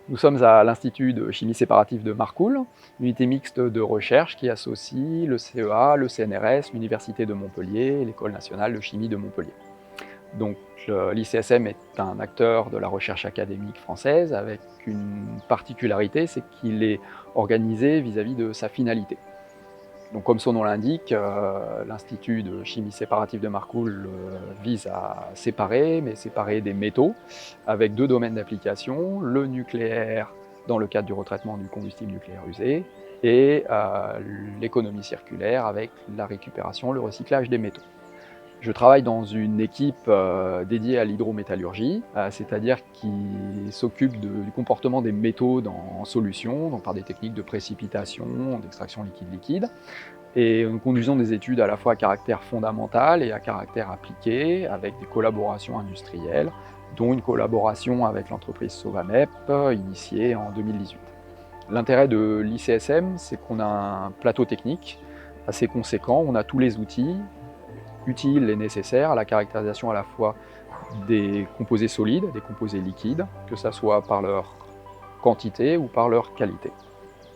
Nous sommes à l'Institut de chimie séparative de Marcoule, une unité mixte de recherche qui associe le CEA, le CNRS, l'Université de Montpellier et l'École nationale de chimie de Montpellier. Donc l'ICSM est un acteur de la recherche académique française avec une particularité, c'est qu'il est organisé vis-à-vis de sa finalité. Donc, comme son nom l'indique, l'Institut de chimie séparative de Marcoule vise à séparer, mais séparer des métaux avec deux domaines d'application, le nucléaire dans le cadre du retraitement du combustible nucléaire usé et l'économie circulaire avec la récupération, le recyclage des métaux. Je travaille dans une équipe dédiée à l'hydrométallurgie, c'est-à-dire qui s'occupe du comportement des métaux en solution, donc par des techniques de précipitation, d'extraction liquide-liquide. Et nous conduisons des études à la fois à caractère fondamental et à caractère appliqué, avec des collaborations industrielles, dont une collaboration avec l'entreprise Sovamep, initiée en 2018. L'intérêt de l'ICSM, c'est qu'on a un plateau technique assez conséquent, on a tous les outils utiles et nécessaires à la caractérisation à la fois des composés solides, des composés liquides, que ce soit par leur quantité ou par leur qualité.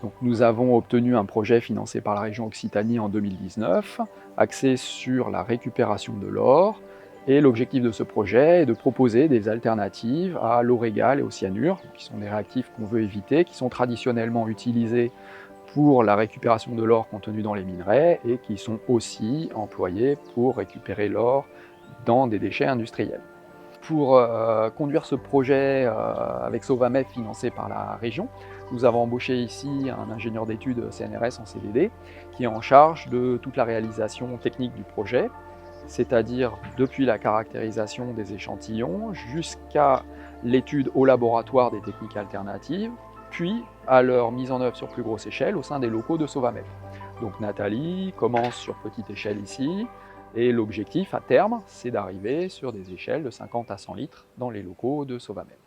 Donc, nous avons obtenu un projet financé par la région Occitanie en 2019, axé sur la récupération de l'or. Et l'objectif de ce projet est de proposer des alternatives à l'eau régale et au cyanure, qui sont des réactifs qu'on veut éviter, qui sont traditionnellement utilisés pour la récupération de l'or contenu dans les minerais et qui sont aussi employés pour récupérer l'or dans des déchets industriels. Pour conduire ce projet avec Sovamep financé par la région, nous avons embauché ici un ingénieur d'études CNRS en CDD qui est en charge de toute la réalisation technique du projet, c'est-à-dire depuis la caractérisation des échantillons jusqu'à l'étude au laboratoire des techniques alternatives, puis à leur mise en œuvre sur plus grosse échelle au sein des locaux de Sovamep. Donc Nathalie commence sur petite échelle ici, et l'objectif à terme, c'est d'arriver sur des échelles de 50 à 100 litres dans les locaux de Sovamep.